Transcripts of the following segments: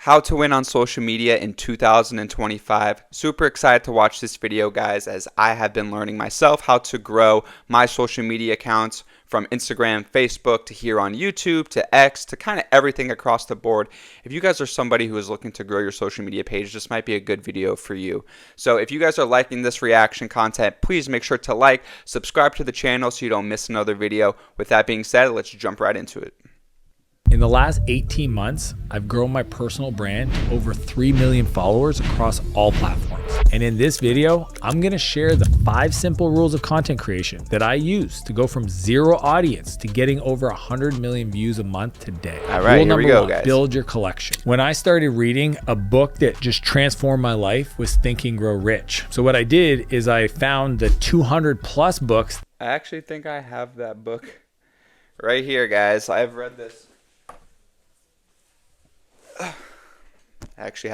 How to win on social media in 2025. Super excited to watch this video, guys, as I have been learning myself how to grow my social media accounts from Instagram, Facebook, to here on YouTube, to X, to kind of everything across the board. If you guys are somebody who is looking to grow your social media page, this might be a good video for you. So if you guys are liking this reaction content, please make sure to like, subscribe to the channel so you don't miss another video. With that being said, let's jump right into it. In the last 18 months, I've grown my personal brand to over 3 million followers across all platforms. And in this video, I'm gonna share the 5 simple rules of content creation that I use to go from 0 audience to getting over 100 million views a month today. All right, here we go, guys. Build your collection. When I started reading, a book that just transformed my life was Think and Grow Rich. So what I did is I found the 200 plus books. I actually think I have that book right here, guys. I've read this. I actually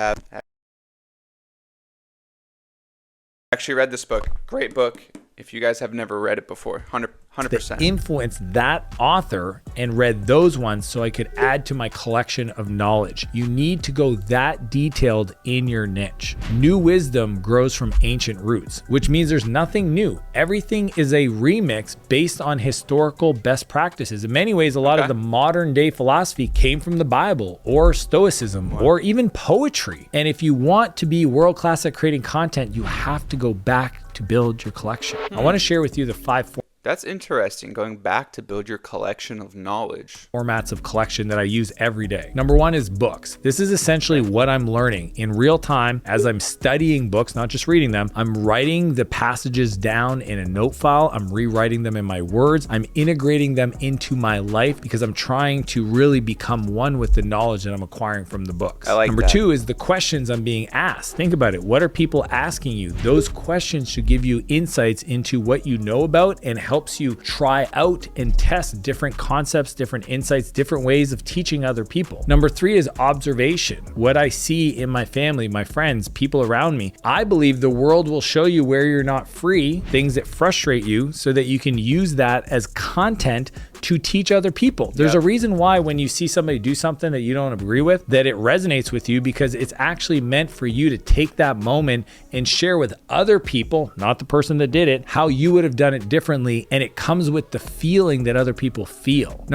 read this book. Great book. If you guys have never read it before, 100%. That influenced that author and read those ones so I could add to my collection of knowledge. You need to go that detailed in your niche. New wisdom grows from ancient roots, which means there's nothing new. Everything is a remix based on historical best practices. In many ways, a lot of the modern day philosophy came from the Bible or Stoicism or even poetry. And if you want to be world-class at creating content, you have to go back to build your collection. I want to share with you the 5 That's interesting, going back to build your collection of knowledge. Formats of collection that I use every day. Number 1 is books. This is essentially what I'm learning in real time as I'm studying books, not just reading them. I'm writing the passages down in a note file. I'm rewriting them in my words. I'm integrating them into my life because I'm trying to really become one with the knowledge that I'm acquiring from the books. I like Number that. 2 is the questions I'm being asked. Think about it. What are people asking you? Those questions should give you insights into what you know about and helps you try out and test different concepts, different insights, different ways of teaching other people. Number 3 is observation. What I see in my family, my friends, people around me. I believe the world will show you where you're not free, things that frustrate you, so that you can use that as content to teach other people. There's a reason why when you see somebody do something that you don't agree with, that it resonates with you, because it's actually meant for you to take that moment and share with other people, not the person that did it, how you would have done it differently. And it comes with the feeling that other people feel.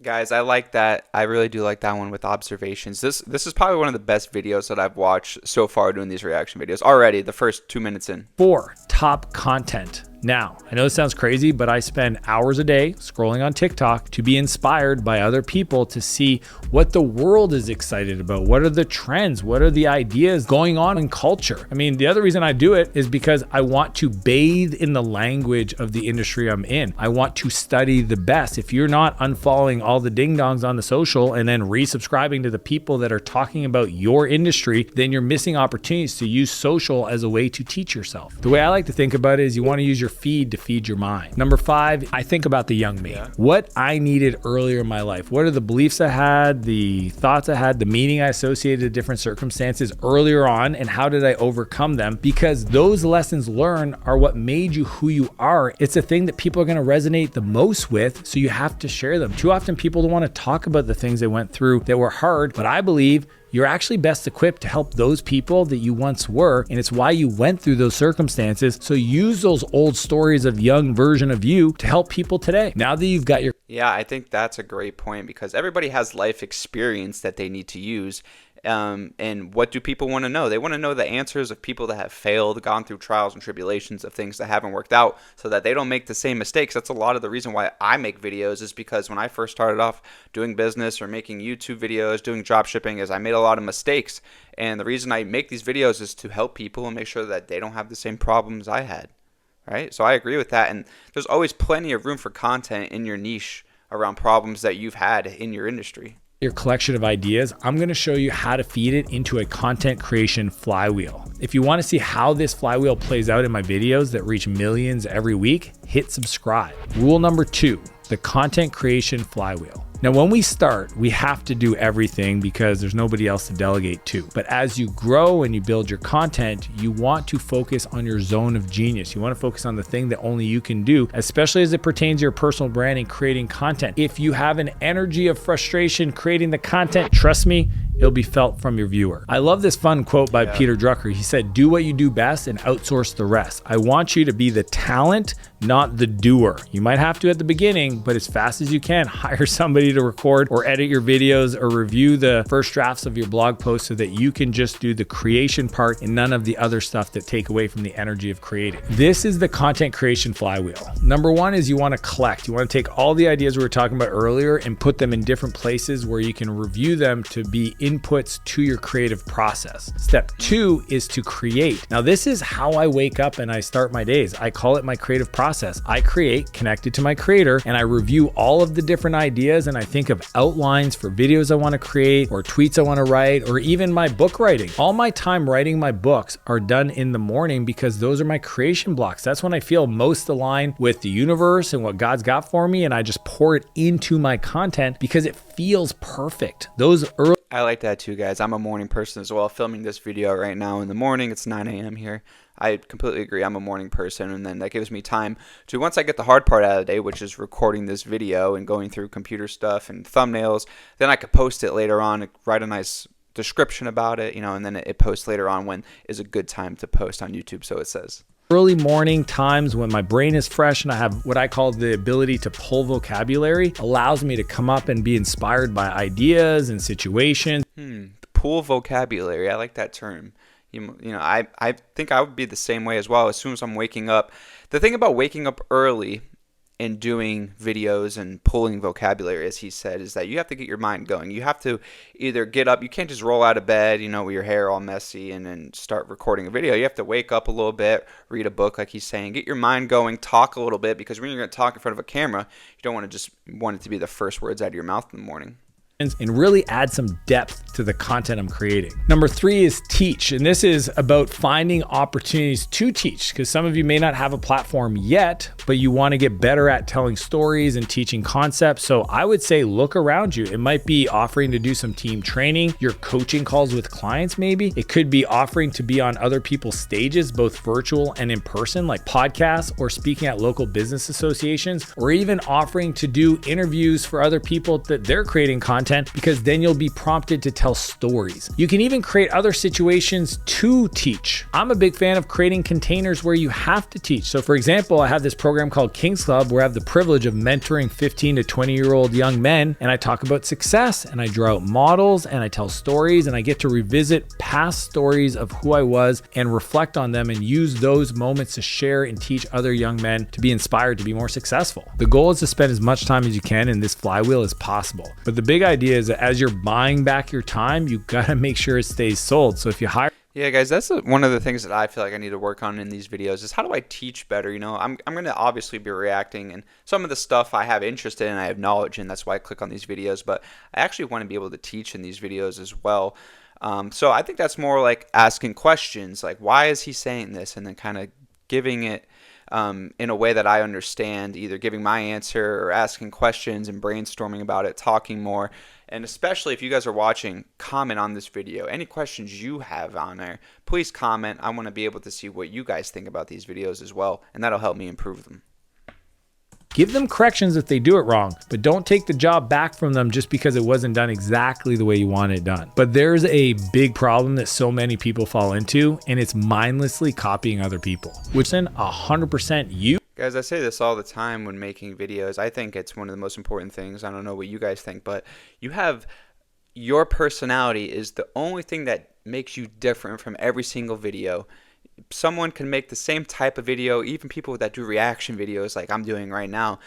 Guys, I like that. I really do like that one with observations. This is probably one of the best videos that I've watched so far doing these reaction videos already, the first 2 minutes in. 4, top content. Now, I know this sounds crazy, but I spend hours a day scrolling on TikTok to be inspired by other people to see what the world is excited about. What are the trends? What are the ideas going on in culture? I mean, the other reason I do it is because I want to bathe in the language of the industry I'm in. I want to study the best. If you're not unfollowing all the ding-dongs on the social and then resubscribing to the people that are talking about your industry, then you're missing opportunities to use social as a way to teach yourself. The way I like to think about it is you want to use your feed to feed your mind. Number 5, I think about the young me. What I needed earlier in my life. What are the beliefs I had, the thoughts I had, the meaning I associated with different circumstances earlier on, and how did I overcome them? Because those lessons learned are what made you who you are. It's a thing that people are going to resonate the most with, so you have to share them. Too often people don't want to talk about the things they went through that were hard, but I believe you're actually best equipped to help those people that you once were, and it's why you went through those circumstances. So use those old stories of young version of you to help people today. Now that you've got your... Yeah, I think that's a great point, because everybody has life experience that they need to use. And what do people want to know? They want to know the answers of people that have failed, gone through trials and tribulations of things that haven't worked out, so that they don't make the same mistakes. That's a lot of the reason why I make videos, is because when I first started off doing business or making YouTube videos, doing drop shipping, is I made a lot of mistakes. And the reason I make these videos is to help people and make sure that they don't have the same problems I had. Right? So I agree with that. And there's always plenty of room for content in your niche around problems that you've had in your industry. Your collection of ideas, I'm going to show you how to feed it into a content creation flywheel. If you want to see how this flywheel plays out in my videos that reach millions every week, hit subscribe. Rule number 2, the content creation flywheel. Now, when we start, we have to do everything because there's nobody else to delegate to. But as you grow and you build your content, you want to focus on your zone of genius. You want to focus on the thing that only you can do, especially as it pertains to your personal brand and creating content. If you have an energy of frustration creating the content, trust me, it'll be felt from your viewer. I love this fun quote by Peter Drucker. He said, "Do what you do best and outsource the rest." I want you to be the talent, not the doer. You might have to at the beginning, but as fast as you can, hire somebody to record or edit your videos or review the first drafts of your blog post so that you can just do the creation part and none of the other stuff that take away from the energy of creating. This is the content creation flywheel. Number one is you want to collect. You want to take all the ideas we were talking about earlier and put them in different places where you can review them to be inputs to your creative process. Step two is to create. Now, this is how I wake up and I start my days. I call it my creative process. I create connected to my creator and I review all of the different ideas and I think of outlines for videos I want to create or tweets I want to write or even my book writing. All my time writing my books are done in the morning because those are my creation blocks. That's when I feel most aligned with the universe and what God's got for me, and I just pour it into my content because it feels perfect. I like that too, guys. I'm a morning person as well. Filming this video right now in the morning. It's 9 a.m. here. I completely agree. I'm a morning person, and then that gives me time to, once I get the hard part out of the day, which is recording this video and going through computer stuff and thumbnails, then I could post it later on, write a nice description about it, and then it posts later on when is a good time to post on YouTube, so it says. Early morning times when my brain is fresh and I have what I call the ability to pull vocabulary allows me to come up and be inspired by ideas and situations. Pull vocabulary. I like that term. I think I would be the same way as well as soon as I'm waking up. The thing about waking up early and doing videos and pulling vocabulary, as he said, is that you have to get your mind going. You have to either get up. You can't just roll out of bed, with your hair all messy and then start recording a video. You have to wake up a little bit, read a book like he's saying, get your mind going, talk a little bit, because when you're going to talk in front of a camera, you don't want to just want it to be the first words out of your mouth in the morning. And really add some depth to the content I'm creating. Number three is teach. And this is about finding opportunities to teach, because some of you may not have a platform yet, but you want to get better at telling stories and teaching concepts. So I would say look around you. It might be offering to do some team training, your coaching calls with clients maybe. It could be offering to be on other people's stages, both virtual and in person, like podcasts or speaking at local business associations, or even offering to do interviews for other people that they're creating content, because then you'll be prompted to tell stories. You can even create other situations to teach. I'm a big fan of creating containers where you have to teach. So for example, I have this program called King's Club where I have the privilege of mentoring 15 to 20-year-old young men, and I talk about success and I draw out models and I tell stories and I get to revisit past stories of who I was and reflect on them and use those moments to share and teach other young men to be inspired to be more successful. The goal is to spend as much time as you can in this flywheel as possible. But the big idea is that as you're buying back your time, you gotta make sure it stays sold. So if you hire... Yeah, guys, that's one of the things that I feel like I need to work on in these videos is how do I teach better? I'm going to obviously be reacting, and some of the stuff I have interest in, I have knowledge in, that's why I click on these videos, but I actually want to be able to teach in these videos as well. So I think that's more like asking questions, like why is he saying this, and then kind of giving it in a way that I understand, either giving my answer or asking questions and brainstorming about it, talking more. And especially if you guys are watching, comment on this video. Any questions you have on there, please comment. I want to be able to see what you guys think about these videos as well, and that'll help me improve them. Give them corrections if they do it wrong, but don't take the job back from them just because it wasn't done exactly the way you want it done. But there's a big problem that so many people fall into, and it's mindlessly copying other people, which isn't 100% you. Guys, I say this all the time when making videos. I think it's one of the most important things. I don't know what you guys think, but your personality is the only thing that makes you different from every single video. Someone can make the same type of video, even people that do reaction videos like I'm doing right now,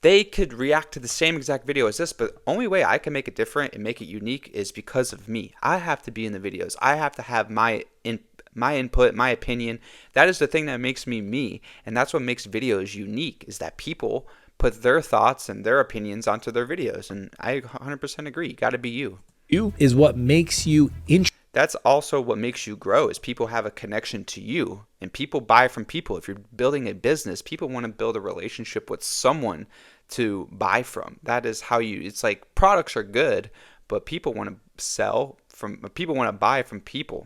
they could react to the same exact video as this, but the only way I can make it different and make it unique is because of me. I have to be in the videos. I have to have my input, my opinion. That is the thing that makes me me, and that's what makes videos unique, is that people put their thoughts and their opinions onto their videos, and I 100% agree. You got to be you. You is what makes you interesting. That's also what makes you grow, is people have a connection to you, and people buy from people. If you're building a business, people want to build a relationship with someone to buy from. That is how it's like products are good, but people want to buy from people.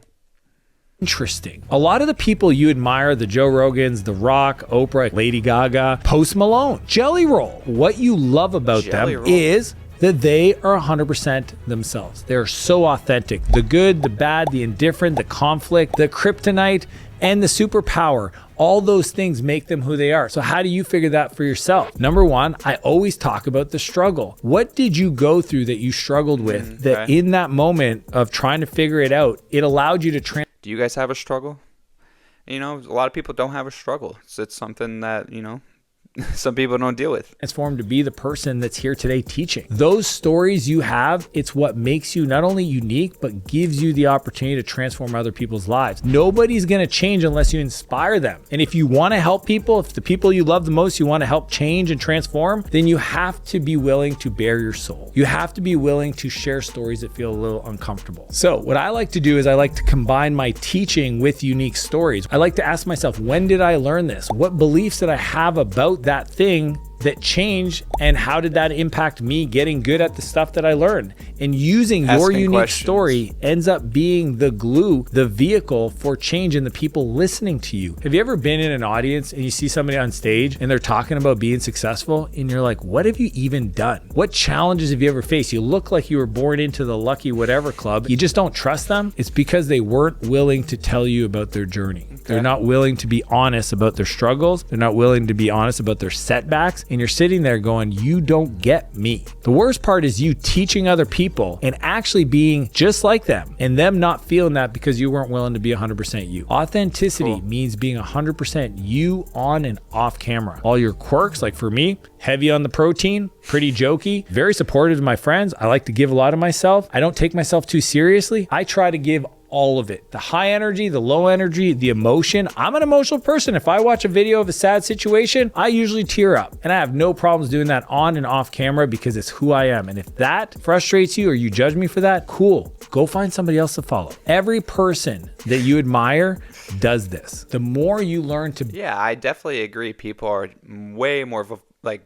Interesting. A lot of the people you admire, the Joe Rogans, The Rock, Oprah, Lady Gaga, Post Malone, Jelly Roll. What you love about them is that they are 100% themselves. They're so authentic. The good, the bad, the indifferent, the conflict, the kryptonite, and the superpower. All those things make them who they are. So how do you figure that for yourself? Number one, I always talk about the struggle. What did you go through that you struggled with that in that moment of trying to figure it out, it allowed you to Do you guys have a struggle? You know, a lot of people don't have a struggle. So it's something that, you know, some people don't deal with. Transform to be the person that's here today teaching. Those stories you have, it's what makes you not only unique, but gives you the opportunity to transform other people's lives. Nobody's going to change unless you inspire them. And if you want to help people, if the people you love the most, you want to help change and transform, then you have to be willing to bare your soul. You have to be willing to share stories that feel a little uncomfortable. So what I like to do is I like to combine my teaching with unique stories. I like to ask myself, when did I learn this? What beliefs did I have about that thing that changed, and how did that impact me getting good at the stuff that I learned? And using your unique story ends up being the glue, the vehicle for change in the people listening to you. Have you ever been in an audience and you see somebody on stage and they're talking about being successful and you're like, what have you even done? What challenges have you ever faced? You look like you were born into the lucky whatever club. You just don't trust them. It's because they weren't willing to tell you about their journey. They're not willing to be honest about their struggles. They're not willing to be honest about their setbacks. And you're sitting there going, you don't get me. The worst part is you teaching other people and actually being just like them and them not feeling that because you weren't willing to be 100% you. Authenticity means being 100% you on and off camera. All your quirks, like for me, heavy on the protein, pretty jokey, very supportive of my friends. I like to give a lot of myself. I don't take myself too seriously. I try to give all of it. The high energy, the low energy, the emotion. I'm an emotional person. If I watch a video of a sad situation, I usually tear up. And I have no problems doing that on and off camera because it's who I am. And if that frustrates you or you judge me for that, cool. Go find somebody else to follow. Every person that you admire does this. The more you learn to... Yeah, I definitely agree. People are way more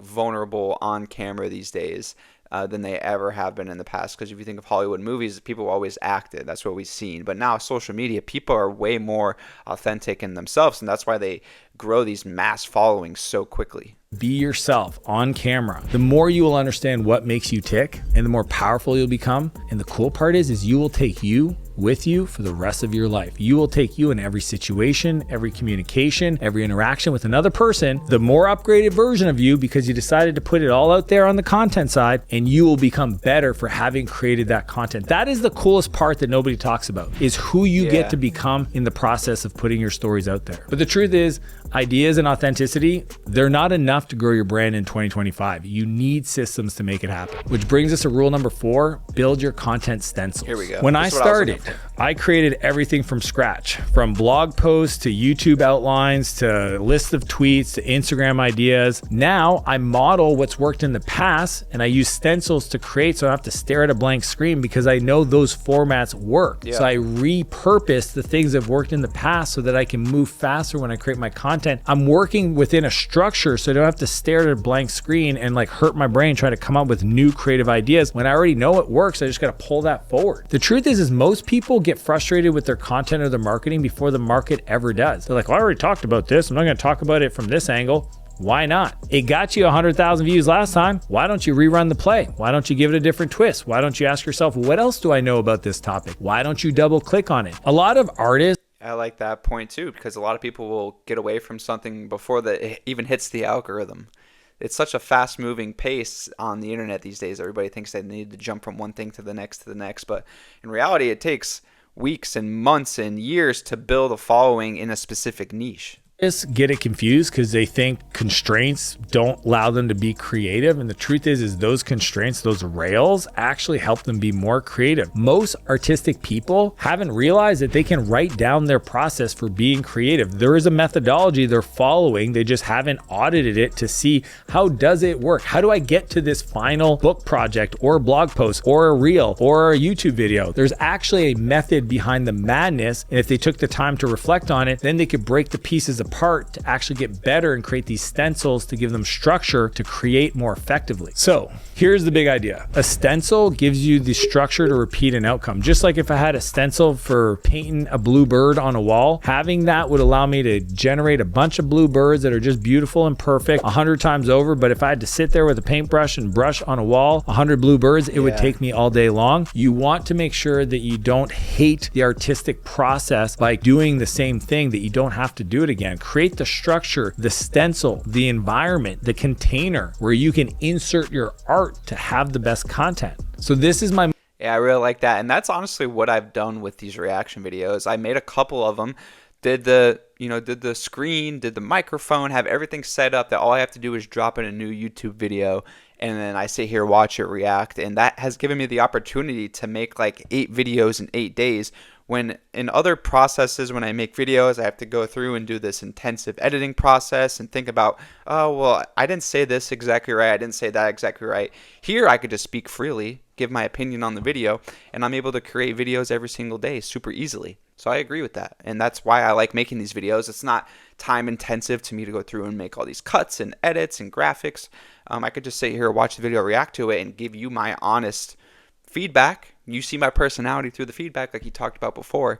vulnerable on camera these days than they ever have been in the past. Because if you think of Hollywood movies, people always acted. That's what we've seen. But now social media, people are way more authentic in themselves, and that's why they grow these mass followings so quickly. Be yourself on camera. The more you will understand what makes you tick, and the more powerful you'll become. And the cool part is you will take you with you for the rest of your life. You will take you in every situation, every communication, every interaction with another person, the more upgraded version of you, because you decided to put it all out there on the content side, and you will become better for having created that content. That is the coolest part that nobody talks about, is who you get to become in the process of putting your stories out there. But the truth is, ideas and authenticity, they're not enough to grow your brand in 2025. You need systems to make it happen. Which brings us to rule number 4, build your content stencils. Here we go. When I started, I created everything from scratch, from blog posts to YouTube outlines to list of tweets to Instagram ideas. Now I model what's worked in the past and I use stencils to create, so I don't have to stare at a blank screen because I know those formats work. So I repurpose the things that have worked in the past so that I can move faster when I create my content. I'm working within a structure so I don't have to stare at a blank screen and like hurt my brain trying to come up with new creative ideas. When I already know it works, I just got to pull that forward. The truth is most people get frustrated with their content or their marketing before the market ever does. They're like, well, I already talked about this. I'm not going to talk about it from this angle. Why not? It got you 100,000 views last time. Why don't you rerun the play? Why don't you give it a different twist? Why don't you ask yourself, what else do I know about this topic? Why don't you double click on it? A lot of artists... I like that point too, because a lot of people will get away from something before it even hits the algorithm. It's such a fast moving pace on the internet these days. Everybody thinks they need to jump from one thing to the next, but in reality, it takes weeks and months and years to build a following in a specific niche. Get it confused because they think constraints don't allow them to be creative, and the truth is those constraints, those rails, actually help them be more creative. Most artistic people haven't realized that they can write down their process for being creative. There is a methodology they're following, they just haven't audited it to see how does it work. How do I get to this final book project or blog post or a reel or a YouTube video? There's actually a method behind the madness, and if they took the time to reflect on it, then they could break the pieces apart to actually get better and create these stencils to give them structure to create more effectively. So here's the big idea. A stencil gives you the structure to repeat an outcome. Just like if I had a stencil for painting a blue bird on a wall, having that would allow me to generate a bunch of blue birds that are just beautiful and perfect 100 times over. But if I had to sit there with a paintbrush and brush on a wall 100 blue birds, it would take me all day long. You want to make sure that you don't hate the artistic process by doing the same thing, that you don't have to do it again. Create the structure, the stencil, the environment, the container where you can insert your art to have the best content. So this is my... Yeah, I really like that. And that's honestly what I've done with these reaction videos. I made a couple of them, did the screen, did the microphone, have everything set up that all I have to do is drop in a new YouTube video, and then I sit here, watch it react. And that has given me the opportunity to make like 8 videos in 8 days. When in other processes, when I make videos, I have to go through and do this intensive editing process and think about, oh, well, I didn't say this exactly right. I didn't say that exactly right. Here, I could just speak freely, give my opinion on the video, and I'm able to create videos every single day super easily. So I agree with that. And that's why I like making these videos. It's not time intensive to me to go through and make all these cuts and edits and graphics. I could just sit here, watch the video, react to it, and give you my honest feedback. You see my personality through the feedback like you talked about before,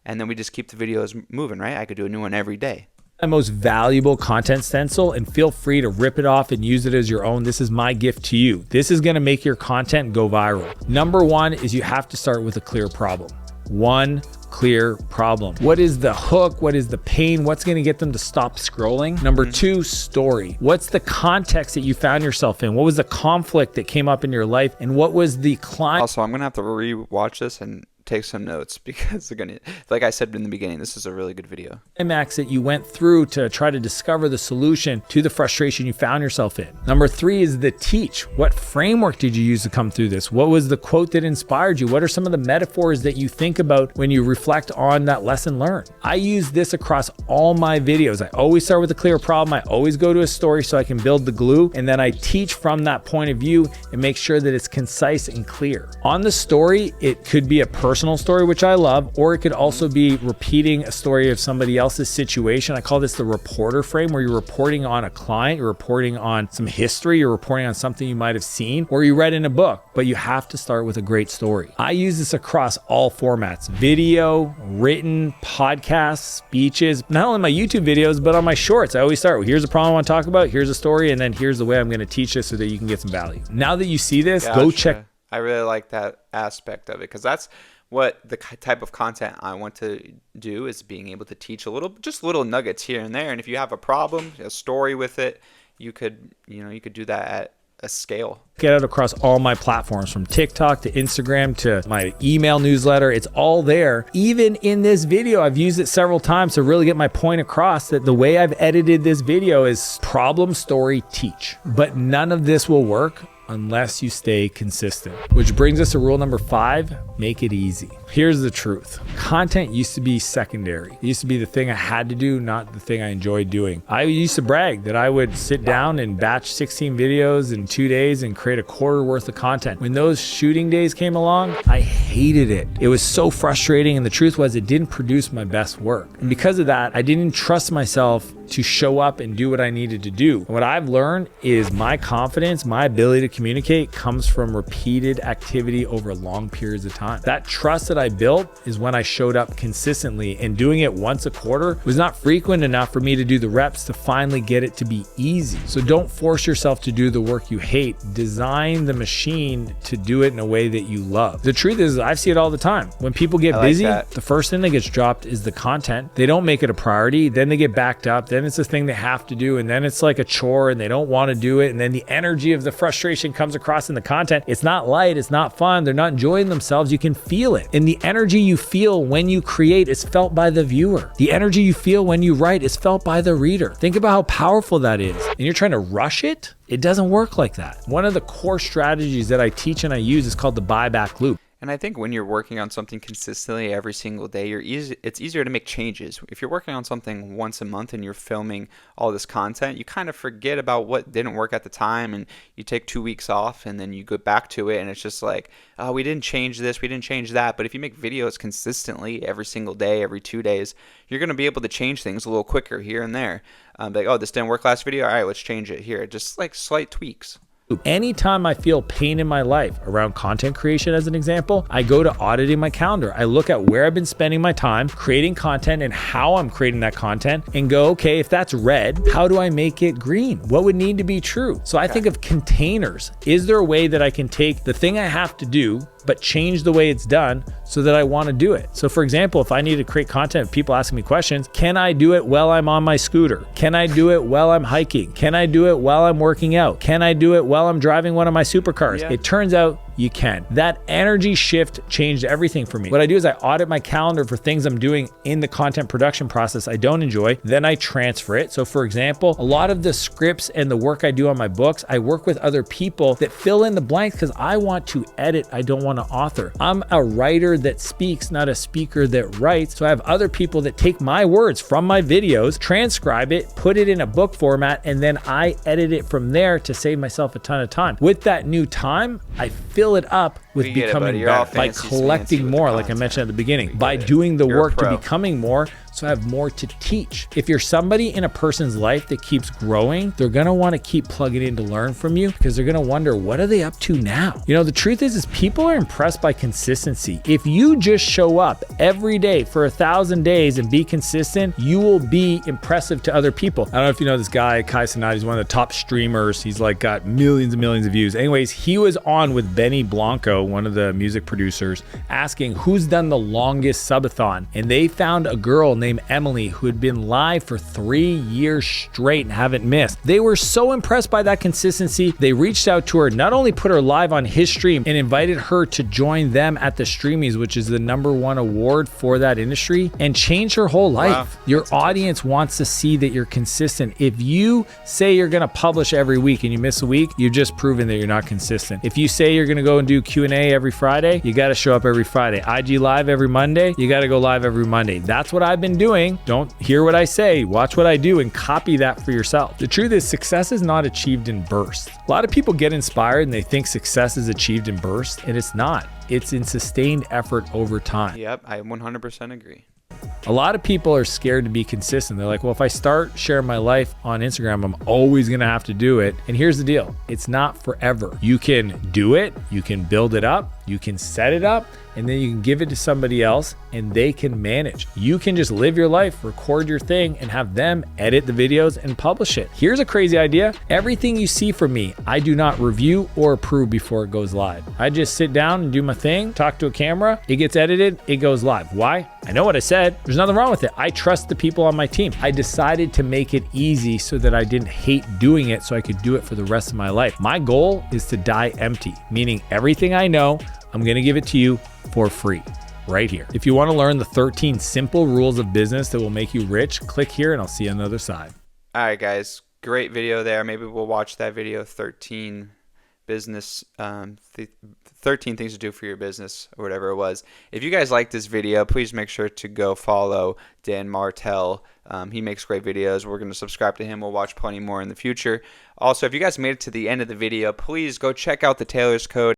and then we just keep the videos moving, right? I could do a new one every day. My most valuable content stencil, and feel free to rip it off and use it as your own. This is my gift to you. This is going to make your content go viral. Number one is you have to start with a clear problem. One clear problem. What is the hook? What is the pain? What's going to get them to stop scrolling? Number two, story. What's the context that you found yourself in? What was the conflict that came up in your life? And what was the climb? Also, I'm going to have to re-watch this and take some notes because they're gonna, like I said in the beginning, this is a really good video. Climax that you went through to try to discover the solution to the frustration you found yourself in. Number three is the teach. What framework did you use to come through this? What was the quote that inspired you? What are some of the metaphors that you think about when you reflect on that lesson learned? I use this across all my videos. I always start with a clear problem. I always go to a story so I can build the glue, and then I teach from that point of view and make sure that it's concise and clear. On the story, it could be a personal story, which I love, or it could also be repeating a story of somebody else's situation. I call this the reporter frame, where you're reporting on a client, you're reporting on some history, you're reporting on something you might have seen or you read in a book, but you have to start with a great story. I use this across all formats: video, written, podcasts, speeches, not only my YouTube videos, but on my shorts. I always start with, here's a problem I want to talk about, here's a story, and then here's the way I'm going to teach this so that you can get some value. Now that you see this, go check. I really like that aspect of it, because that's what the type of content I want to do, is being able to teach just little nuggets here and there. And if you have a problem, a story with it, you could do that at a scale. Get out across all my platforms, from TikTok to Instagram to my email newsletter. It's all there. Even in this video, I've used it several times to really get my point across that the way I've edited this video is problem, story, teach. But none of this will work unless you stay consistent. Which brings us to rule number 5, make it easy. Here's the truth. Content used to be secondary. It used to be the thing I had to do, not the thing I enjoyed doing. I used to brag that I would sit down and batch 16 videos in 2 days and create a quarter worth of content. When those shooting days came along, I hated it. It was so frustrating, and the truth was it didn't produce my best work. And because of that, I didn't trust myself to show up and do what I needed to do. And what I've learned is my confidence, my ability to communicate comes from repeated activity over long periods of time. That trust that I built is when I showed up consistently, and doing it once a quarter was not frequent enough for me to do the reps to finally get it to be easy. So don't force yourself to do the work you hate. Design the machine to do it in a way that you love. The truth is, I see it all the time. When people get busy, the first thing that gets dropped is the content. They don't make it a priority. Then they get backed up. Then it's a thing they have to do. And then it's like a chore and they don't want to do it. And then the energy of the frustration comes across in the content. It's not light. It's not fun. They're not enjoying themselves. You can feel it. And the energy you feel when you create is felt by the viewer. The energy you feel when you write is felt by the reader. Think about how powerful that is. And you're trying to rush it? It doesn't work like that. One of the core strategies that I teach and I use is called the buyback loop. And I think when you're working on something consistently every single day, it's easier to make changes. If you're working on something once a month and you're filming all this content, you kind of forget about what didn't work at the time, and you take 2 weeks off and then you go back to it and it's just like, oh, we didn't change this, we didn't change that. But if you make videos consistently every single day, every 2 days, you're going to be able to change things a little quicker here and there. Like, oh, this didn't work last video. All right, let's change it here. Just like slight tweaks. Anytime I feel pain in my life around content creation, as an example, I go to auditing my calendar. I look at where I've been spending my time creating content and how I'm creating that content and go, okay, if that's red, how do I make it green? What would need to be true? So I think of containers. Is there a way that I can take the thing I have to do, but change the way it's done so that I want to do it? So for example, if I need to create content, people asking me questions, can I do it while I'm on my scooter? Can I do it while I'm hiking? Can I do it while I'm working out? Can I do it while I'm driving one of my supercars? Yeah. It turns out you can. That energy shift changed everything for me. What I do is I audit my calendar for things I'm doing in the content production process I don't enjoy, then I transfer it. So for example, a lot of the scripts and the work I do on my books, I work with other people that fill in the blanks because I want to edit, I don't want to author. I'm a writer that speaks, not a speaker that writes. So I have other people that take my words from my videos, transcribe it, put it in a book format, and then I edit it from there to save myself a ton of time. With that new time, I fill it up with becoming better by collecting more, like I mentioned at the beginning, by doing the work to becoming more, so I have more to teach. If you're somebody in a person's life that keeps growing, they're gonna want to keep plugging in to learn from you because they're gonna wonder, what are they up to now? You know, the truth is people are impressed by consistency. If you just show up every day for 1,000 days and be consistent, you will be impressive to other people. I don't know if you know this guy, Kai Cenat. He's one of the top streamers. He's like got millions and millions of views. Anyways, he was on with Benny Blanco, one of the music producers, asking who's done the longest subathon. And they found a girl named Emily who had been live for 3 years straight and haven't missed. They were so impressed by that consistency, they reached out to her, not only put her live on his stream and invited her to join them at the Streamies, which is the #1 award for that industry, and change her whole life. Wow, your audience wants to see that you're consistent. If you say you're going to publish every week and you miss a week, you've just proven that you're not consistent. If you say you're going to go and do Q&A every Friday, you got to show up every Friday. IG live every Monday, you got to go live every Monday. That's what I've been doing. Don't hear what I say, watch what I do and copy that for yourself. The truth is, success is not achieved in bursts. A lot of people get inspired and they think success is achieved in bursts, and it's not. It's in sustained effort over time. Yep, I 100% agree. A lot of people are scared to be consistent. They're like, well, if I start sharing my life on Instagram, I'm always going to have to do it. And here's the deal. It's not forever. You can do it. You can build it up. You can set it up, and then you can give it to somebody else and they can manage. You can just live your life, record your thing, and have them edit the videos and publish it. Here's a crazy idea. Everything you see from me, I do not review or approve before it goes live. I just sit down and do my thing, talk to a camera, it gets edited, it goes live. Why? I know what I said. There's nothing wrong with it. I trust the people on my team. I decided to make it easy so that I didn't hate doing it, so I could do it for the rest of my life. My goal is to die empty, meaning everything I know, I'm going to give it to you for free right here. If you want to learn the 13 simple rules of business that will make you rich, click here and I'll see you on the other side. All right, guys. Great video there. Maybe we'll watch that video, 13 business, 13 things to do for your business or whatever it was. If you guys like this video, please make sure to go follow Dan Martell. He makes great videos. We're going to subscribe to him. We'll watch plenty more in the future. Also, if you guys made it to the end of the video, please go check out the Taylor's Code.